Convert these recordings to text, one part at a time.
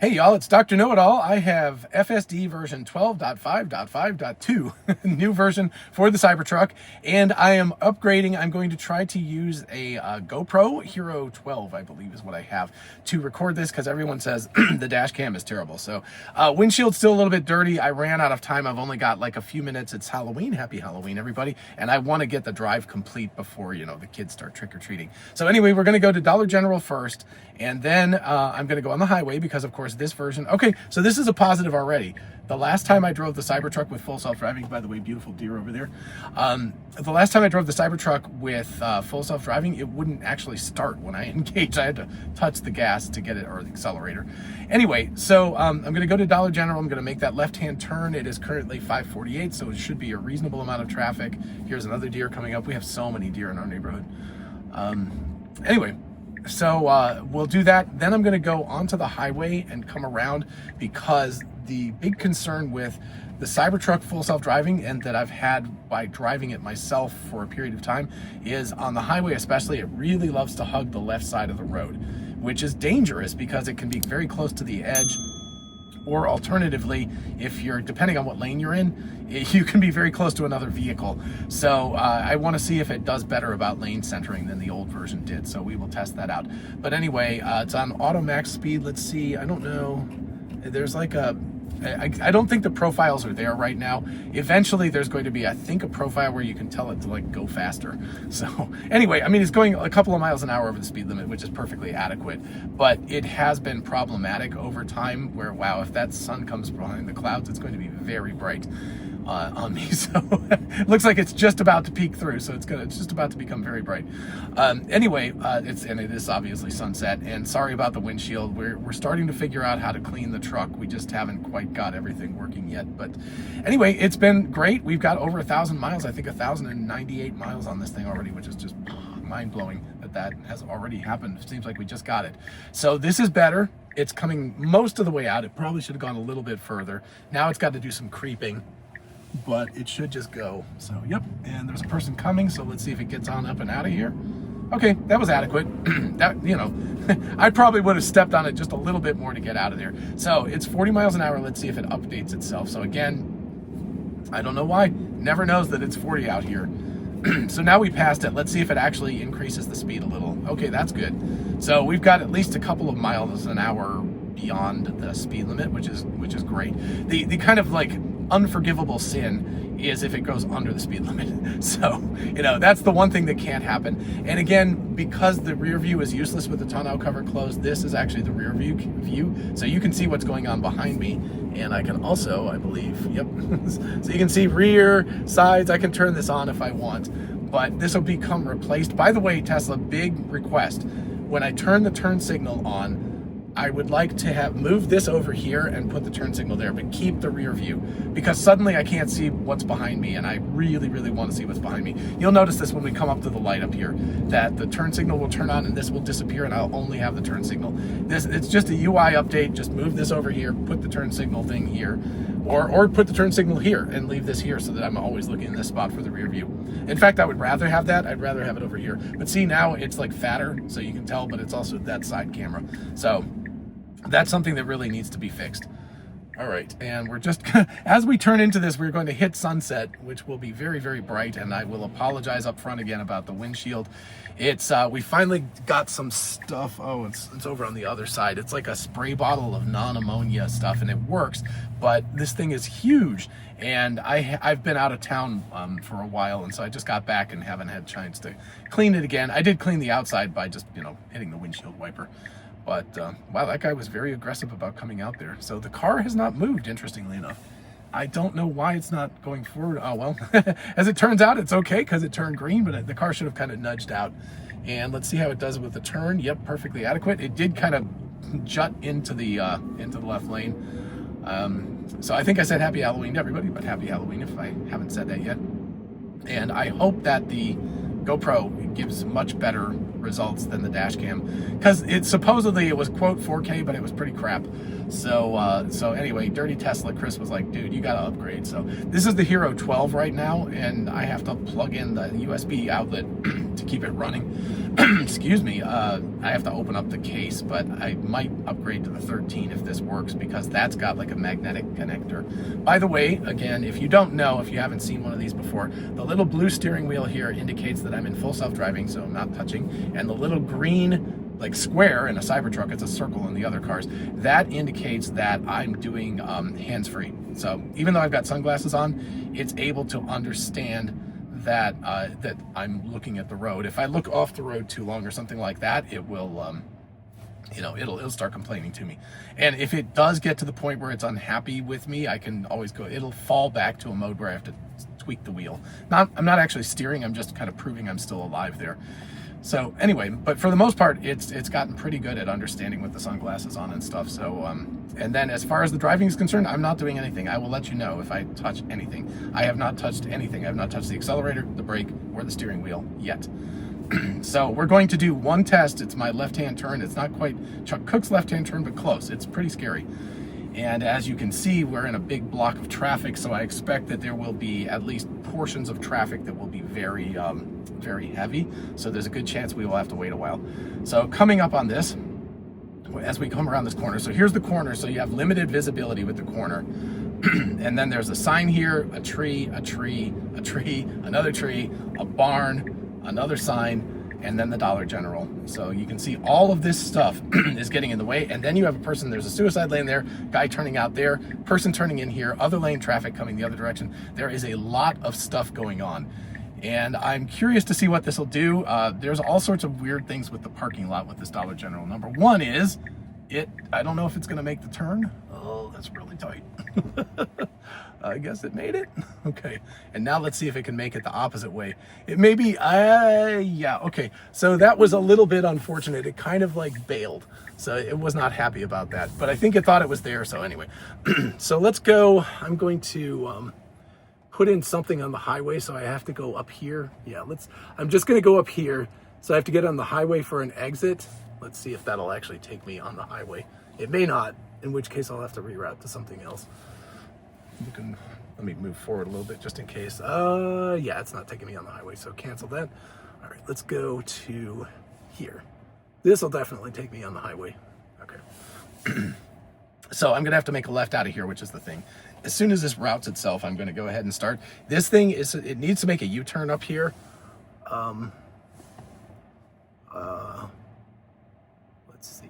Hey y'all, it's Dr. Know-It-All. I have FSD version 12.5.5.2, new version for the Cybertruck, and I am upgrading. I'm going to try to use a GoPro Hero 12, I believe is what I have, to record this because everyone says the dash cam is terrible. So windshield's still a little bit dirty. I ran out of time. I've only got like a few minutes. It's Halloween. Happy Halloween, everybody. And I want to get the drive complete before, the kids start trick-or-treating. So anyway, we're going to go to Dollar General first, and then I'm going to go on the highway because, of course, this version. Okay, so this is a positive already. The last time I drove the Cybertruck with full self-driving, by the way, beautiful deer over there. The last time I drove the Cybertruck with full self-driving, it wouldn't actually start when I engaged. I had to touch the gas to get it, or the accelerator. Anyway, so I'm going to go to Dollar General. I'm going to make that left-hand turn. It is currently 5:48, so it should be a reasonable amount of traffic. Here's another deer coming up. We have so many deer in our neighborhood. Anyway. So we'll do that. Then I'm going to go onto the highway and come around because the big concern with the Cybertruck full self-driving, and that I've had by driving it myself for a period of time, is on the highway especially, it really loves to hug the left side of the road, which is dangerous because it can be very close to the edge. Or alternatively, if you're, depending on what lane you're in, you can be very close to another vehicle. So I want to see if it does better about lane centering than the old version did. So we will test that out. But anyway, it's on auto max speed. Let's see. I don't know. There's like I don't think the profiles are there right now. Eventually there's going to be, I think, a profile where you can tell it to like go faster. So anyway, I mean, it's going a couple of miles an hour over the speed limit, which is perfectly adequate, but it has been problematic over time where, wow, if that sun comes behind the clouds, it's going to be very bright on me. So it looks like it's just about to peek through. So it's just about to become very bright. Anyway, it is obviously sunset, and sorry about the windshield. We're starting to figure out how to clean the truck. We just haven't quite got everything working yet. But anyway, it's been great. We've got over 1,000 miles, I think 1,098 miles on this thing already, which is just mind-blowing that has already happened. It seems like we just got it. So this is better. It's coming most of the way out. It probably should have gone a little bit further. Now it's got to do some creeping, but it should just go. So yep, and there's a person coming, so let's see if it gets on up and out of here. Okay, that was adequate. That, I probably would have stepped on it just a little bit more to get out of there. So it's 40 miles an hour. Let's see if it updates itself. So again, I don't know why, never knows that it's 40 out here. So now we passed it. Let's see if it actually increases the speed a little. Okay, that's good. So we've got at least a couple of miles an hour beyond the speed limit, which is great. The kind of like unforgivable sin is if it goes under the speed limit. So, that's the one thing that can't happen. And again, because the rear view is useless with the tonneau cover closed, this is actually the rear view. So you can see what's going on behind me. And I can also, I believe, yep. So you can see rear, sides. I can turn this on if I want, but this will become replaced. By the way, Tesla, big request. When I turn the turn signal on, I would like to have moved this over here and put the turn signal there, but keep the rear view, because suddenly I can't see what's behind me, and I really, really want to see what's behind me. You'll notice this when we come up to the light up here, that the turn signal will turn on and this will disappear, and I'll only have the turn signal. It's just a UI update. Just move this over here, put the turn signal thing here, or put the turn signal here and leave this here so that I'm always looking in this spot for the rear view. In fact, I would rather have that. I'd rather have it over here. But see, now it's like fatter, so you can tell, but it's also that side camera. So that's something that really needs to be fixed. All right, and we're just, as we turn into this, we're going to hit sunset, which will be very, very bright, and I will apologize up front again about the windshield. It's, we finally got some stuff. Oh, it's over on the other side. It's like a spray bottle of non-ammonia stuff, and it works, but this thing is huge, and I've been out of town for a while, and so I just got back and haven't had a chance to clean it again. I did clean the outside by just, hitting the windshield wiper. But, wow, that guy was very aggressive about coming out there. So the car has not moved, interestingly enough. I don't know why it's not going forward. Oh, well, as it turns out, it's okay because it turned green, but the car should have kind of nudged out. And let's see how it does with the turn. Yep, perfectly adequate. It did kind of jut into the left lane. So I think I said happy Halloween to everybody, but happy Halloween if I haven't said that yet. And I hope that the GoPro gives much better results than the dash cam, because it was quote 4K, but it was pretty crap. So anyway, Dirty Tesla Chris was like, dude, you gotta upgrade. So this is the Hero 12 right now, and I have to plug in the USB outlet to keep it running. Excuse me, I have to open up the case, but I might upgrade to the 13 if this works, because that's got like a magnetic connector. By the way, again, if you don't know, if you haven't seen one of these before, the little blue steering wheel here indicates that I'm in full self-driving, so I'm not touching, and the little green like square in a Cybertruck, it's a circle in the other cars, that indicates that I'm doing hands-free. So even though I've got sunglasses on, it's able to understand that that I'm looking at the road. If I look off the road too long or something like that, it will you know, it'll start complaining to me. And if it does get to the point where it's unhappy with me, I can always go, it'll fall back to a mode where I have to tweak the wheel. I'm not actually steering, I'm just kind of proving I'm still alive there. So anyway, but for the most part, it's gotten pretty good at understanding with the sunglasses on and stuff. So, and then as far as the driving is concerned, I'm not doing anything. I will let you know if I touch anything. I have not touched anything. I have not touched the accelerator, the brake, or the steering wheel yet. So we're going to do one test. It's my left-hand turn. It's not quite Chuck Cook's left-hand turn, but close. It's pretty scary. And as you can see, we're in a big block of traffic, so I expect that there will be at least portions of traffic that will be very, very heavy. So there's a good chance we will have to wait a while. So coming up on this, as we come around this corner, so here's the corner, so you have limited visibility with the corner. And then there's a sign here, a tree, a tree, a tree, another tree, a barn, another sign, and then the Dollar General. So you can see all of this stuff is getting in the way. And then you have a person, there's a suicide lane there, guy turning out there, person turning in here, other lane traffic coming the other direction. There is a lot of stuff going on. And I'm curious to see what this will do. There's all sorts of weird things with the parking lot with this Dollar General. Number one is, I don't know if it's gonna make the turn. Oh, that's really tight. I guess it made it. Okay, and now let's see if it can make it the opposite way. It may be, yeah, okay. So that was a little bit unfortunate. It kind of like bailed. So it was not happy about that, but I think it thought it was there. So anyway, so let's go. I'm going to put in something on the highway. So I have to go up here. Yeah, I'm just gonna go up here. So I have to get on the highway for an exit. Let's see if that'll actually take me on the highway. It may not, in which case I'll have to reroute to something else. Let me move forward a little bit just in case. Yeah, it's not taking me on the highway, so cancel that. All right, let's go to here. This will definitely take me on the highway. Okay. So I'm gonna have to make a left out of here, which is the thing. As soon as this routes itself, I'm gonna go ahead and start. This thing it needs to make a U-turn up here. Let's see.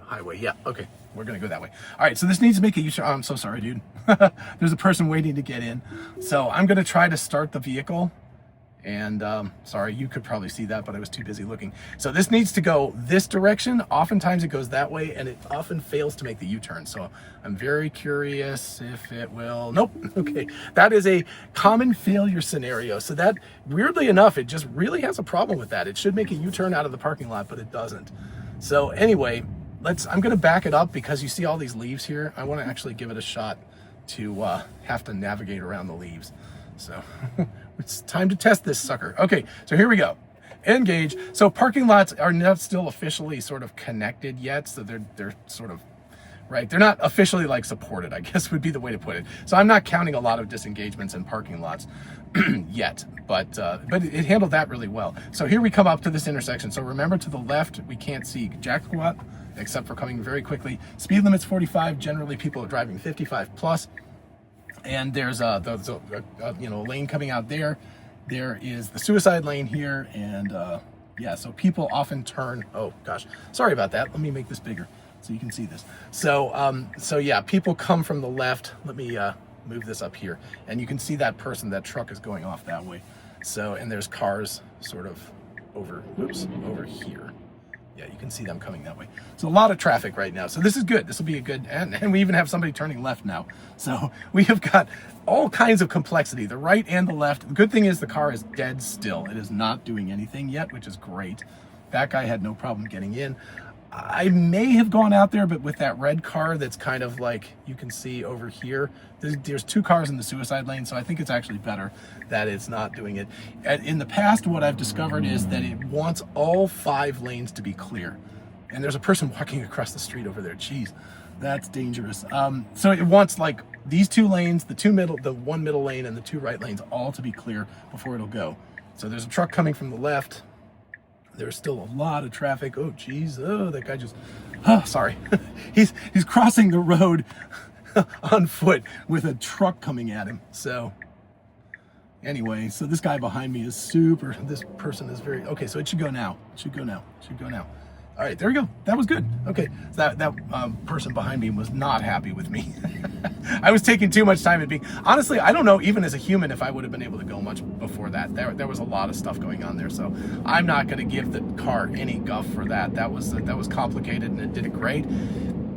Highway. Yeah, okay. We're gonna go that way. All right, so this needs to make a U-turn. Oh, I'm so sorry, dude. There's a person waiting to get in. So I'm gonna try to start the vehicle. And sorry, you could probably see that, but I was too busy looking. So this needs to go this direction. Oftentimes it goes that way, and it often fails to make the U-turn. So I'm very curious if it will. Nope. Okay, that is a common failure scenario. So that, weirdly enough, it just really has a problem with that. It should make a U-turn out of the parking lot, but it doesn't. So anyway, I'm gonna back it up because you see all these leaves here. I wanna actually give it a shot to have to navigate around the leaves. So it's time to test this sucker. Okay, so here we go. Engage. So parking lots are not still officially sort of connected yet. So they're sort of, right? They're not officially like supported, I guess would be the way to put it. So I'm not counting a lot of disengagements in parking lots yet, but it handled that really well. So here we come up to this intersection. So remember, to the left, we can't see jack squat except for coming very quickly. Speed limit's 45. Generally people are driving 55 plus. And there's a lane coming out there. There is the suicide lane here, and yeah, so people often turn. Oh gosh, sorry about that. Let me make this bigger so you can see this. So so yeah, people come from the left. Let me move this up here, and you can see that person, that truck is going off that way. So, and there's cars sort of over here. Yeah, you can see them coming that way. So a lot of traffic right now. So this is good. This will be a good, and we even have somebody turning left now. So we have got all kinds of complexity, the right and the left. The good thing is the car is dead still. It is not doing anything yet, which is great. That guy had no problem getting in. I may have gone out there, but with that red car that's kind of like, you can see over here, there's two cars in the suicide lane, so I think it's actually better that it's not doing it. In the past, what I've discovered is that it wants all 5 lanes to be clear. And there's a person walking across the street over there. Jeez, that's dangerous. So it wants like these 2 lanes, the one middle lane and the 2 right lanes all to be clear before it'll go. So there's a truck coming from the left. There's still a lot of traffic. Oh, geez. Oh, that guy just, oh, sorry. he's crossing the road on foot with a truck coming at him. So anyway, so this guy behind me is super, this person is very, okay, so it should go now. It should go now. It should go now. All right, there we go. That was good. Okay, so that person behind me was not happy with me. I was taking too much time at being, honestly, I don't know, even as a human, if I would have been able to go much before that. There was a lot of stuff going on there, so I'm not going to give the car any guff for that. That was complicated, and it did it great.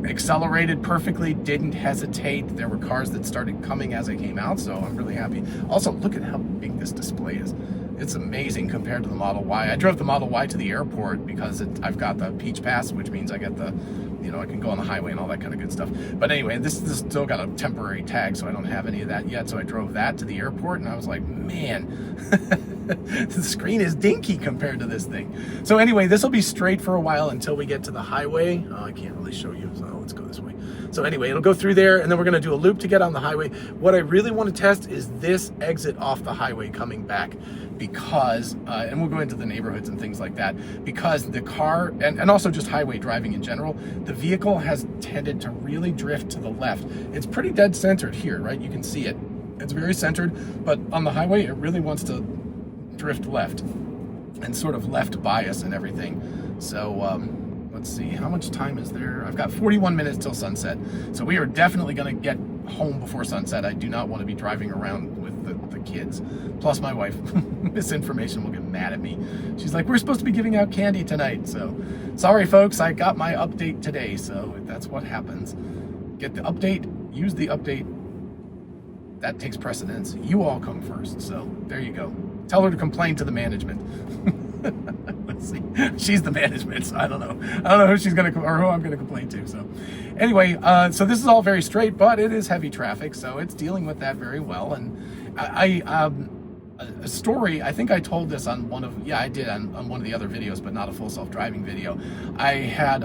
Accelerated perfectly, didn't hesitate. There were cars that started coming as I came out, so I'm really happy. Also, look at how big this display is. It's amazing compared to the Model Y. I drove the Model Y to the airport because I've got the Peach Pass, which means I get the, I can go on the highway and all that kind of good stuff. But anyway, this still got a temporary tag, so I don't have any of that yet. So I drove that to the airport, and I was like, man, the screen is dinky compared to this thing. So anyway, this will be straight for a while until we get to the highway. Oh, I can't really show you, so let's go this way. So anyway, it'll go through there, and then we're going to do a loop to get on the highway. What I really want to test is this exit off the highway coming back, because, and we'll go into the neighborhoods and things like that, because the car, and also just highway driving in general, the vehicle has tended to really drift to the left. It's pretty dead centered here, right? You can see it. It's very centered, but on the highway, it really wants to drift left and sort of left bias and everything. So, let's see, how much time is there? I've got 41 minutes till sunset. So we are definitely going to get home before sunset. I do not want to be driving around with the kids. Plus my wife, misinformation, will get mad at me. She's like, we're supposed to be giving out candy tonight. So sorry, folks, I got my update today. So that's what happens. Get the update, use the update. That takes precedence. You all come first. So there you go. Tell her to complain to the management. Let's see. She's the management, so I don't know. I don't know who she's gonna or who I'm gonna complain to. So anyway, so this is all very straight, but it is heavy traffic, so it's dealing with that very well. And a story, I think I told this on one of, I did on one of the other videos, but not a full self-driving video. I had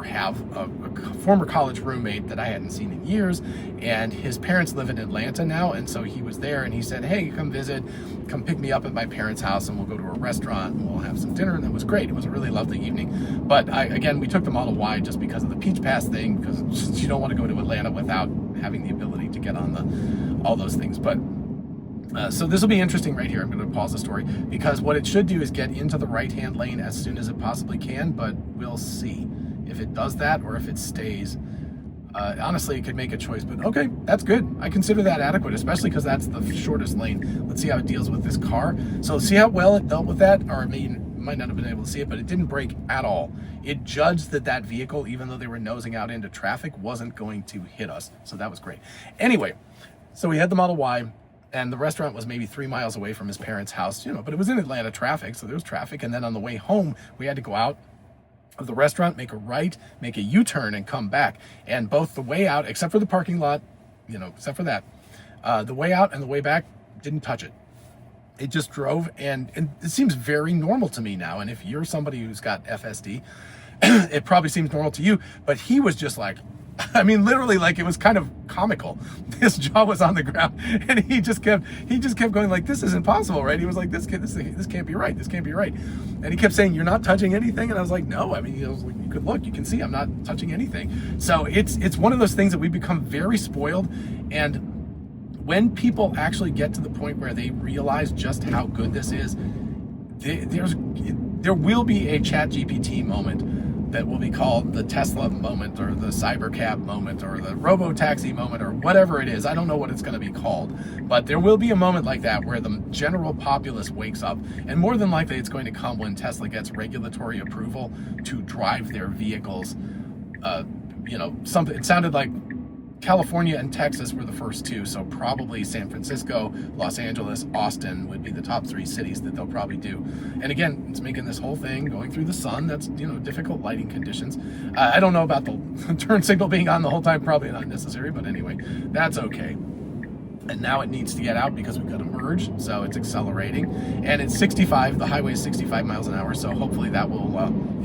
have a former college roommate that I hadn't seen in years, and his parents live in Atlanta now, and so he was there, and he said, hey, come visit, come pick me up at my parents' house, and we'll go to a restaurant, and we'll have some dinner, and it was great. It was a really lovely evening. But again, we took the Model Y just because of the Peach Pass thing, because you don't want to go to Atlanta without having the ability to get on all those things. But so this will be interesting right here. I'm going to pause the story, because what it should do is get into the right-hand lane as soon as it possibly can, but we'll see if it does that or if it stays. Honestly, it could make a choice, but okay, that's good. I consider that adequate, especially because that's the shortest lane. Let's see how it deals with this car. So see how well it dealt with that, or I mean, might not have been able to see it, but it didn't brake at all. It judged that vehicle, even though they were nosing out into traffic, wasn't going to hit us. So that was great. Anyway, so we had the Model Y, and the restaurant was maybe 3 miles away from his parents' house, but it was in Atlanta traffic, so there was traffic. And then on the way home, we had to go out of the restaurant, make a right, make a U-turn, and come back. And both the way out, except for the parking lot, except for that, the way out and the way back didn't touch it. It just drove, and it seems very normal to me now. And if you're somebody who's got FSD, it probably seems normal to you. But he was just like, I mean, literally, like, it was kind of comical. His jaw was on the ground, and he just kept going like, this isn't possible, right? He was like, this can't be right. This can't be right. And he kept saying, you're not touching anything. And I was like, no, I mean, you could look, you can see I'm not touching anything. So it's one of those things that we become very spoiled. And when people actually get to the point where they realize just how good this is, there will be a ChatGPT moment that will be called the Tesla moment, or the Cybercab moment, or the Robo-Taxi moment, or whatever it is. I don't know what it's going to be called, but there will be a moment like that where the general populace wakes up, and more than likely it's going to come when Tesla gets regulatory approval to drive their vehicles. It sounded like California and Texas were the first two, so probably San Francisco, Los Angeles, Austin would be the top 3 cities that they'll probably do. And again, it's making this whole thing going through the sun. That's, difficult lighting conditions. I don't know about the turn signal being on the whole time, probably not necessary, but anyway, that's okay. And now it needs to get out because we've got to merge, so it's accelerating. And it's 65, the highway is 65 miles an hour, so hopefully that will,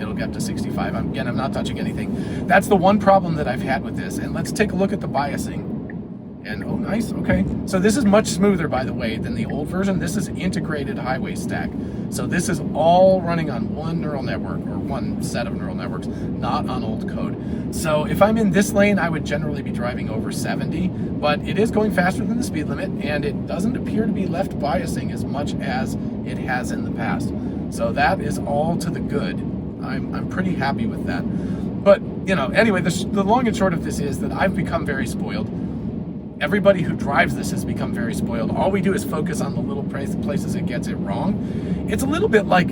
it'll get up to 65. I'm not touching anything. That's the one problem that I've had with this. And let's take a look at the biasing. And oh, nice, okay. So this is much smoother, by the way, than the old version. This is integrated highway stack. So this is all running on one neural network, or one set of neural networks, not on old code. So if I'm in this lane, I would generally be driving over 70, but it is going faster than the speed limit, and it doesn't appear to be left biasing as much as it has in the past. So that is all to the good. I'm pretty happy with that. But, you know, anyway, the long and short of this is that I've become very spoiled. Everybody who drives this has become very spoiled. All we do is focus on the little places it gets it wrong. It's a little bit like,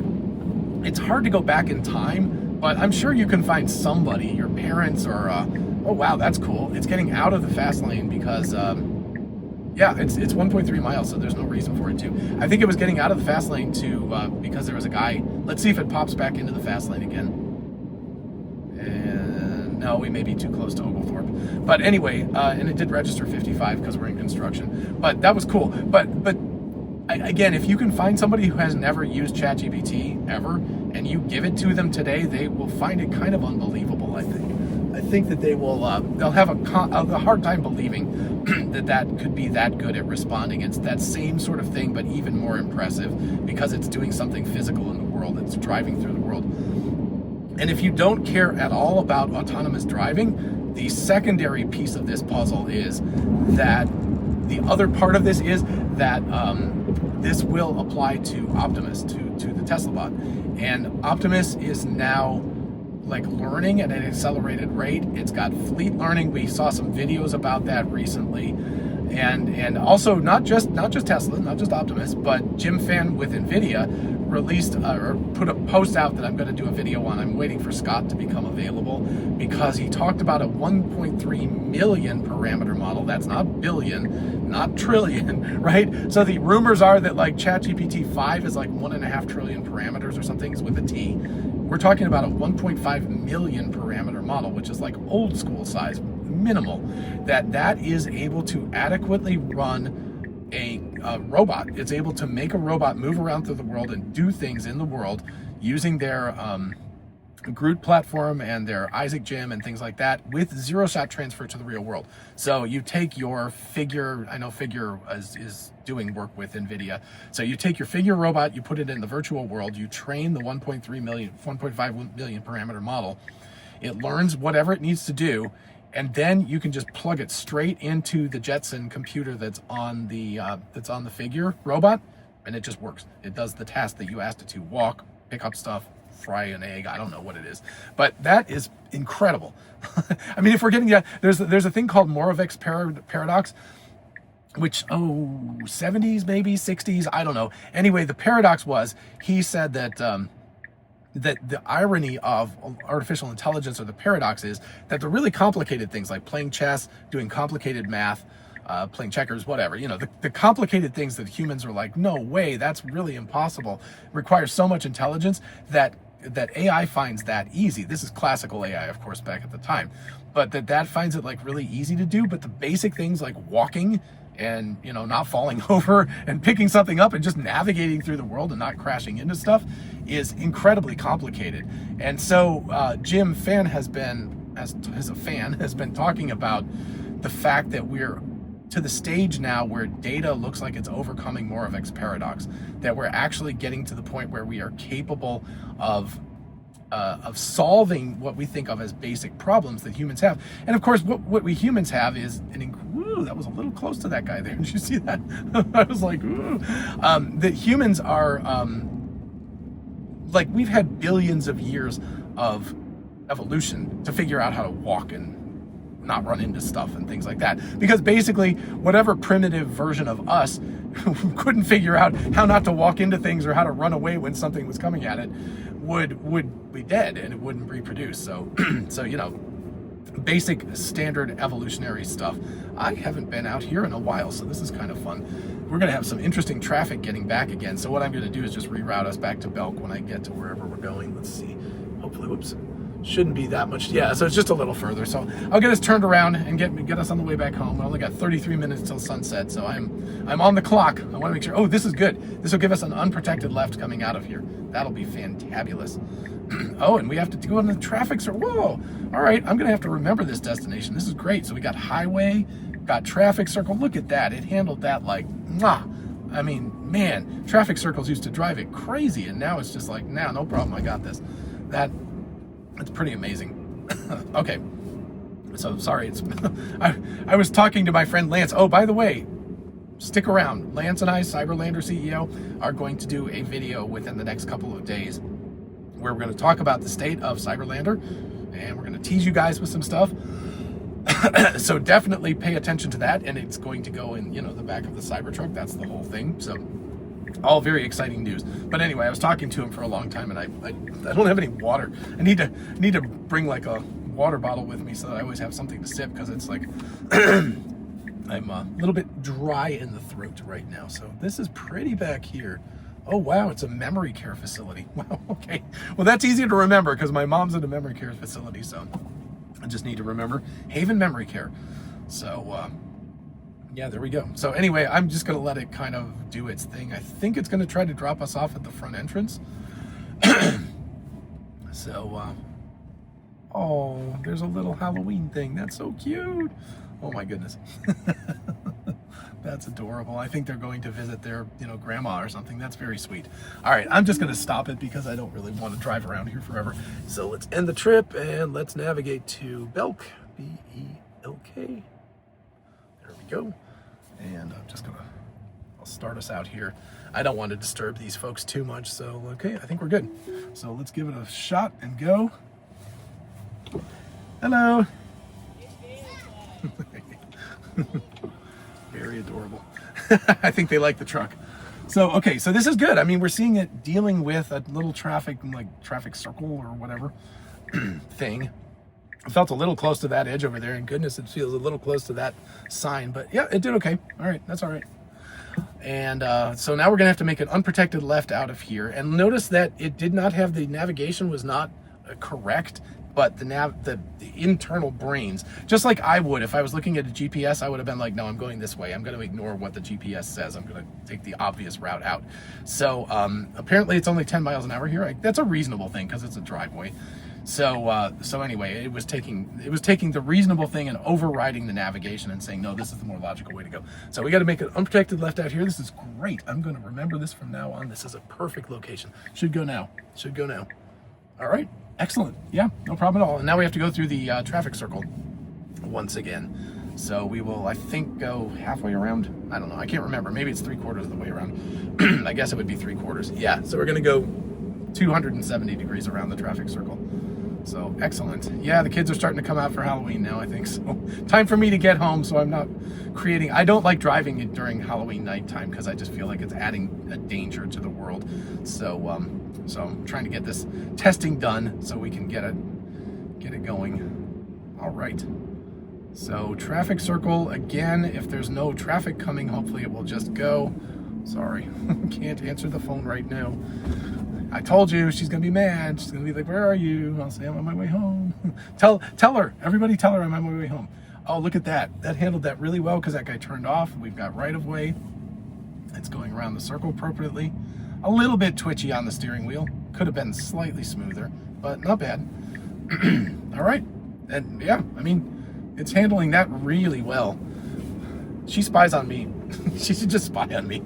it's hard to go back in time, but I'm sure you can find somebody, your parents, or, oh wow, that's cool. It's getting out of the fast lane because, yeah, it's 1.3 miles, so there's no reason for it to. I think it was getting out of the fast lane because there was a guy. Let's see if it pops back into the fast lane again. And no, we may be too close to Oglethorpe. But anyway, and it did register 55 because we're in construction. But that was cool. But again, if you can find somebody who has never used ChatGPT ever, and you give it to them today, they will find it kind of unbelievable, I think. I think that they will, they'll have a hard time believing that could be that good at responding. It's that same sort of thing, but even more impressive because it's doing something physical in the world. It's driving through the world. And if you don't care at all about autonomous driving, the secondary piece of this puzzle is that the other part of this is that this will apply to Optimus, to the Tesla bot. And Optimus is now like learning at an accelerated rate. It's got fleet learning. We saw some videos about that recently. And also not just Tesla, not just Optimus, but Jim Fan with NVIDIA released or put a post out that I'm going to do a video on. I'm waiting for Scott to become available because he talked about a 1.3 million parameter model. That's not billion, not trillion, right? So the rumors are that like ChatGPT 5 is like 1.5 trillion parameters or something with a T. We're talking about a 1.5 million parameter model, which is like old school size, minimal, that is able to adequately run a robot. It's able to make a robot move around through the world and do things in the world using their Groot platform and their Isaac Gym and things like that with zero-shot transfer to the real world. So you take your Figure, I know Figure is doing work with NVIDIA. So you take your Figure robot, you put it in the virtual world, you train the 1.5 million parameter model. It learns whatever it needs to do, and then you can just plug it straight into the Jetson computer that's on the Figure robot, and it just works. It does the task that you asked it to: walk, pick up stuff, fry an egg. I don't know what it is, but that is incredible. I mean, if we're getting that, there's a thing called Moravec's paradox, which 70s maybe 60s, I don't know. Anyway, the paradox was, he said that that the irony of artificial intelligence, or the paradox, is that the really complicated things like playing chess, doing complicated math, playing checkers, whatever, you know, the complicated things that humans are like, no way, that's really impossible, requires so much intelligence that AI finds that easy. This is classical AI, of course, back at the time, but that finds it like really easy to do. But the basic things like walking and, you know, not falling over and picking something up and just navigating through the world and not crashing into stuff is incredibly complicated. And so Jim Fan has been talking about the fact that we're to the stage now where data looks like it's overcoming Moravec's paradox, that we're actually getting to the point where we are capable of solving what we think of as basic problems that humans have. And of course, what we humans have is that was a little close to that guy there. Did you see that? I was like, that humans are like, we've had billions of years of evolution to figure out how to walk and not run into stuff and things like that. Because basically, whatever primitive version of us couldn't figure out how not to walk into things or how to run away when something was coming at it would be dead, and it wouldn't reproduce. So, so, you know, basic standard evolutionary stuff. I haven't been out here in a while, so this is kind of fun. We're going to have some interesting traffic getting back again. So what I'm going to do is just reroute us back to Belk when I get to wherever we're going. Let's see. Hopefully, whoops. Shouldn't be that much. Yeah, so it's just a little further. So I'll get us turned around and get us on the way back home. I only got 33 minutes till sunset, so I'm on the clock. I want to make sure. Oh, this is good. This will give us an unprotected left coming out of here. That'll be fantabulous. Oh, and we have to go on the traffic circle. Whoa! All right, I'm gonna have to remember this destination. This is great. So we got highway, got traffic circle. Look at that. It handled that like, mwah. I mean, man, traffic circles used to drive it crazy, and now it's just like, nah, no problem. I got this. That's pretty amazing. Okay. So sorry, I was talking to my friend Lance. Oh, by the way, stick around. Lance and I, Cyberlander CEO, are going to do a video within the next couple of days where we're going to talk about the state of Cyberlander, and we're going to tease you guys with some stuff. So definitely pay attention to that, and it's going to go in, the back of the Cybertruck. That's the whole thing. So all very exciting news. But anyway, I was talking to him for a long time, and I don't have any water. I need to bring like a water bottle with me so that I always have something to sip, because it's like I'm a little bit dry in the throat right now. So this is pretty back here. Oh wow, it's a memory care facility. Wow, okay. Well, that's easy to remember because my mom's in a memory care facility, so I just need to remember Haven Memory Care. So yeah, there we go. So anyway, I'm just gonna let it kind of do its thing. I think it's gonna try to drop us off at the front entrance. So oh, there's a little Halloween thing. That's so cute. Oh my goodness. That's adorable. I think they're going to visit their, grandma or something. That's very sweet. All right, I'm just going to stop it because I don't really want to drive around here forever. So let's end the trip and let's navigate to Belk, B-E-L-K. There we go. And I'm just I'll start us out here. I don't want to disturb these folks too much. So, okay, I think we're good. So let's give it a shot and go. Hello. Very adorable. I think they like the truck. So, okay, so this is good. I mean, we're seeing it dealing with a little traffic circle or whatever thing. I felt a little close to that edge over there, and goodness, it feels a little close to that sign, but yeah, it did okay. All right, that's all right. And so now we're gonna have to make an unprotected left out of here. And notice that it did not have, the navigation was not correct, but the internal brains, just like I would if I was looking at a GPS, I would have been like, no, I'm going this way. I'm going to ignore what the GPS says. I'm going to take the obvious route out. So apparently it's only 10 miles an hour here. That's a reasonable thing because it's a driveway. So so anyway, it was taking the reasonable thing and overriding the navigation and saying, no, this is the more logical way to go. So we got to make an unprotected left out here. This is great. I'm going to remember this from now on. This is a perfect location. Should go now. Should go now. All right. Excellent. Yeah, no problem at all. And now we have to go through the traffic circle once again. So we will, I think, go halfway around. I don't know. I can't remember. Maybe it's 3/4 of the way around. I guess it would be 3/4. Yeah. So we're going to go 270 degrees around the traffic circle. So excellent. Yeah, the kids are starting to come out for Halloween now, I think. So time for me to get home so I'm not creating, I don't like driving it during Halloween nighttime because I just feel like it's adding a danger to the world. So so I'm trying to get this testing done so we can get it going. All right. So traffic circle again. If there's no traffic coming, hopefully it will just go. Sorry, can't answer the phone right now. I told you she's gonna be mad. She's gonna be like, "Where are you?" I'll say, "I'm on my way home." Tell her, everybody, tell her I'm on my way home. Oh, look at that. That handled that really well because that guy turned off. We've got right of way. It's going around the circle appropriately. A little bit twitchy on the steering wheel. Could have been slightly smoother, but not bad. All right, and yeah, I mean, it's handling that really well. She spies on me. She should just spy on me.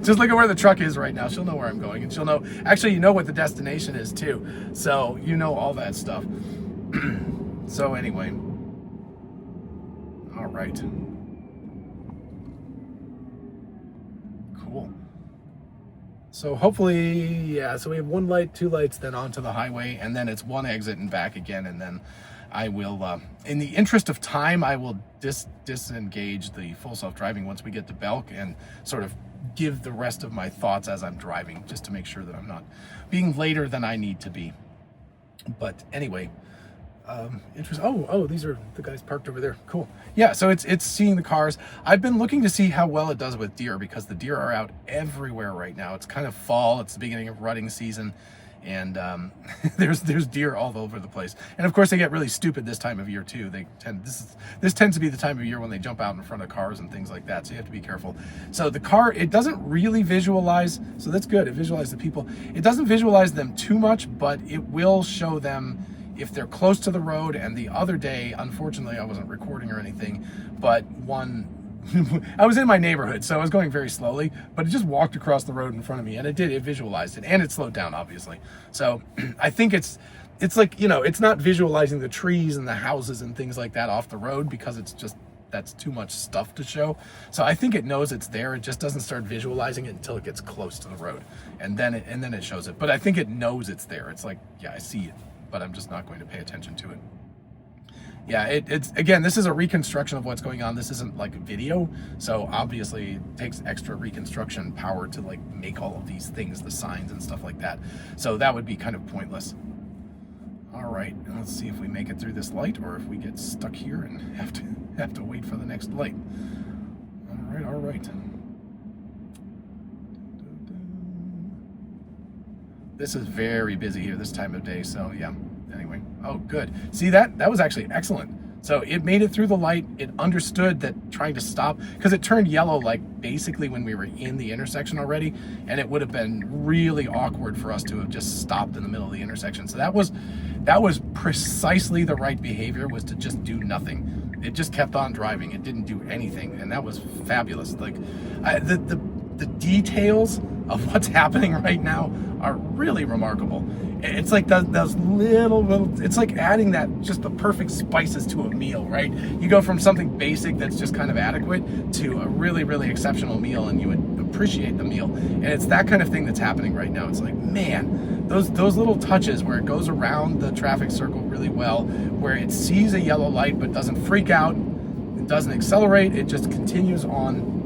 Just look at where the truck is right now. She'll know where I'm going, and she'll know, actually, you know what the destination is too. So you know all that stuff. So anyway, all right. Cool. So hopefully, yeah, so we have one light, two lights, then onto the highway, and then it's one exit and back again, and then I will, in the interest of time, I will disengage the full self-driving once we get to Belk and sort of give the rest of my thoughts as I'm driving, just to make sure that I'm not being later than I need to be. But anyway, oh, these are the guys parked over there. Cool. Yeah, so it's seeing the cars. I've been looking to see how well it does with deer because the deer are out everywhere right now. It's kind of fall. It's the beginning of rutting season. and there's deer all over the place. And of course, they get really stupid this time of year too. This tends to be the time of year when they jump out in front of cars and things like that. So you have to be careful. So the car, it doesn't really visualize. So that's good. It visualizes the people. It doesn't visualize them too much, but it will show them if they're close to the road. And the other day, unfortunately, I wasn't recording or anything, but I was in my neighborhood, so I was going very slowly, but it just walked across the road in front of me, and it visualized it, and it slowed down, obviously. So I think it's like, it's not visualizing the trees and the houses and things like that off the road, because that's too much stuff to show. So I think it knows it's there. It just doesn't start visualizing it until it gets close to the road, and then it shows it. But I think it knows it's there. It's like, yeah, I see it, but I'm just not going to pay attention to it. Yeah, it's again, this is a reconstruction of what's going on. This isn't like a video, so obviously it takes extra reconstruction power to like make all of these things, the signs and stuff like that. So that would be kind of pointless. All right, let's see if we make it through this light, or if we get stuck here and have to wait for the next light. All right. This is very busy here this time of day, so yeah. Anyway, oh, good. See, that was actually excellent. So it made it through the light. It understood that trying to stop, because it turned yellow like basically when we were in the intersection already, and it would have been really awkward for us to have just stopped in the middle of the intersection. So that was precisely the right behavior, was to just do nothing. It just kept on driving. It didn't do anything, and that was fabulous. Like the details of what's happening right now are really remarkable. It's like those little, it's like adding just the perfect spices to a meal, right? You go from something basic that's just kind of adequate to a really, really exceptional meal, and you would appreciate the meal. And it's that kind of thing that's happening right now. It's like, man, those little touches where it goes around the traffic circle really well, where it sees a yellow light but doesn't freak out, it doesn't accelerate, it just continues on.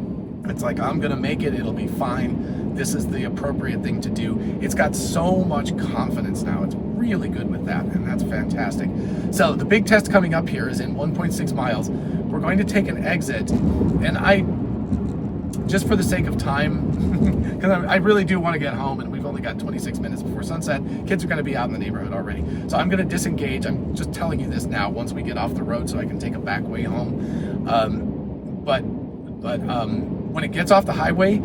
It's like, I'm gonna make it, it'll be fine. This is the appropriate thing to do. It's got so much confidence now. It's really good with that, and that's fantastic. So the big test coming up here is in 1.6 miles. We're going to take an exit, and just for the sake of time, because I really do want to get home, and we've only got 26 minutes before sunset. Kids are going to be out in the neighborhood already. So I'm going to disengage. I'm just telling you this now once we get off the road so I can take a back way home. But when it gets off the highway,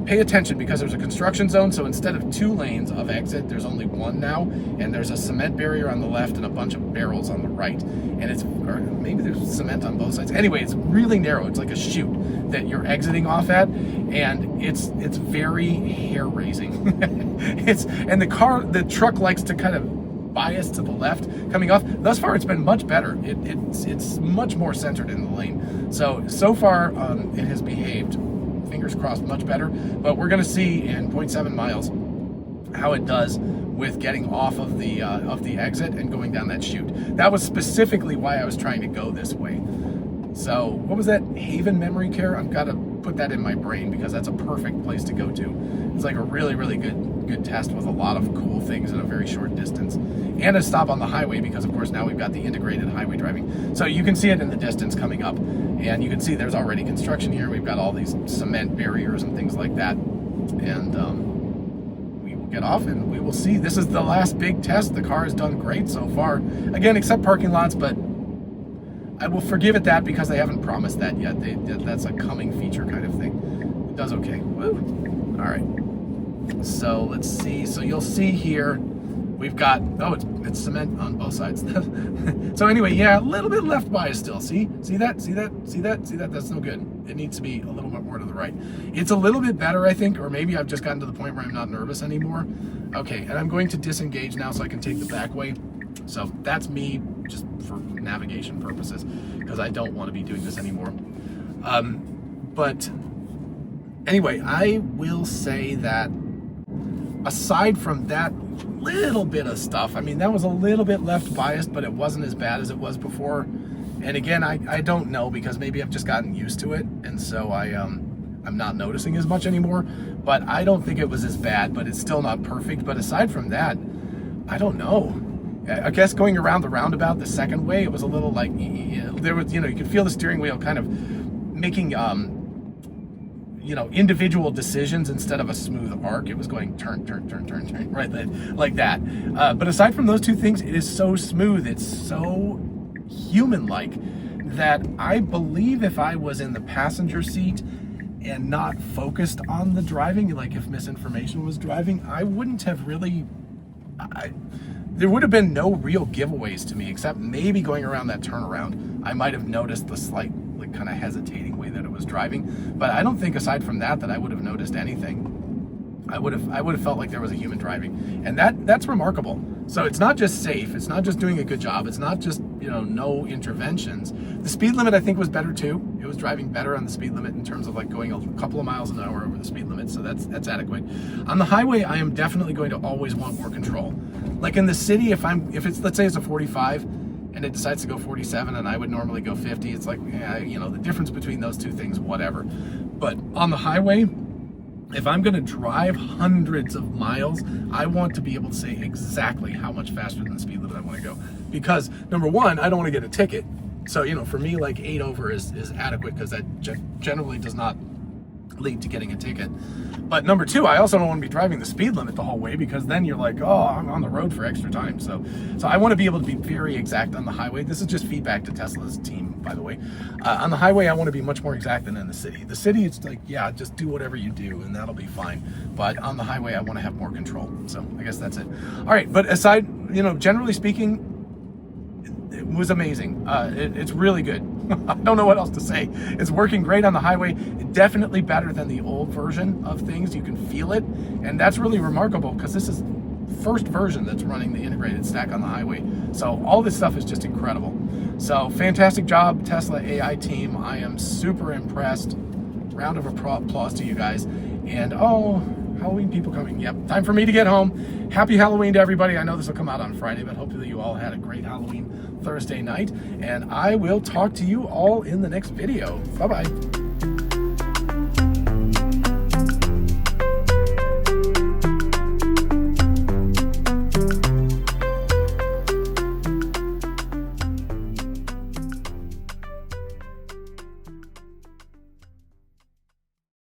pay attention, because there's a construction zone. So instead of 2 lanes of exit, there's only 1 now, and there's a cement barrier on the left and a bunch of barrels on the right. And or maybe there's cement on both sides. Anyway, it's really narrow. It's like a chute that you're exiting off at, and it's very hair-raising. And the truck likes to kind of bias to the left coming off. Thus far, it's been much better. It's much more centered in the lane. So far, it has behaved, fingers crossed, much better. But we're going to see in 0.7 miles how it does with getting off of the exit and going down that chute. That was specifically why I was trying to go this way. So what was that? Haven Memory Care? I've got to put that in my brain, because that's a perfect place to go to. It's like a really, really good test with a lot of cool things in a very short distance. And a stop on the highway, because of course now we've got the integrated highway driving. So you can see it in the distance coming up, and you can see there's already construction here. We've got all these cement barriers and things like that. And we will get off and we will see. This is the last big test. The car has done great so far. Again, except parking lots, but I will forgive it that, because they haven't promised that yet. That's a coming feature kind of thing. It does okay. Woo. All right. So let's see. So you'll see here, we've got, it's cement on both sides. So anyway, yeah, a little bit left bias still. See that? That's no good. It needs to be a little bit more to the right. It's a little bit better, I think, or maybe I've just gotten to the point where I'm not nervous anymore. Okay, and I'm going to disengage now so I can take the back way. So that's me just for navigation purposes, because I don't want to be doing this anymore. But anyway, I will say that aside from that little bit of stuff, I mean, that was a little bit left biased, but it wasn't as bad as it was before. And again, I don't know, because maybe I've just gotten used to it, and so I'm not noticing as much anymore. But I don't think it was as bad, but it's still not perfect. But aside from that, I don't know. I guess going around the roundabout the second way, it was a little like, there was, you could feel the steering wheel kind of making, you know, individual decisions instead of a smooth arc. It was going turn, right, like that. But aside from those two things, it is so smooth. It's so human-like that I believe if I was in the passenger seat and not focused on the driving, like if misinformation was driving, I wouldn't have really, there would have been no real giveaways to me, except maybe going around that turnaround. I might have noticed the slight, like, kind of hesitating way that it was driving, but I don't think aside from that I would have noticed anything. I would have felt like there was a human driving, and that's remarkable. So it's not just safe, it's not just doing a good job, it's not just, you know, no interventions. The speed limit I think was better too. It was driving better on the speed limit in terms of like going a couple of miles an hour over the speed limit, so that's adequate. On the highway, I am definitely going to always want more control. Like in the city, if it's, let's say it's a 45 and it decides to go 47 and I would normally go 50, it's like, yeah, you know, the difference between those two things, whatever. But on the highway, if I'm going to drive hundreds of miles, I want to be able to say exactly how much faster than the speed limit I want to go. Because number one, I don't want to get a ticket. So, you know, for me, like 8 over is adequate, because that generally does not lead to getting a ticket. But number two, I also don't want to be driving the speed limit the whole way, because then you're like, oh, I'm on the road for extra time. So I want to be able to be very exact on the highway. This is just feedback to Tesla's team, by the way. On the highway, I want to be much more exact than in the city. The city, it's like, yeah, just do whatever you do and that'll be fine. But on the highway, I want to have more control. So I guess that's it. All right, but aside, you know, generally speaking, it was amazing. It's really good. I don't know what else to say. It's working great on the highway. Definitely better than the old version of things. You can feel it. And that's really remarkable, because this is first version that's running the integrated stack on the highway. So all this stuff is just incredible. So fantastic job, Tesla AI team. I am super impressed. Round of applause to you guys. And oh, Halloween people coming. Yep, time for me to get home. Happy Halloween to everybody. I know this will come out on Friday, but hopefully you all had a great Halloween Thursday night. And I will talk to you all in the next video. Bye-bye.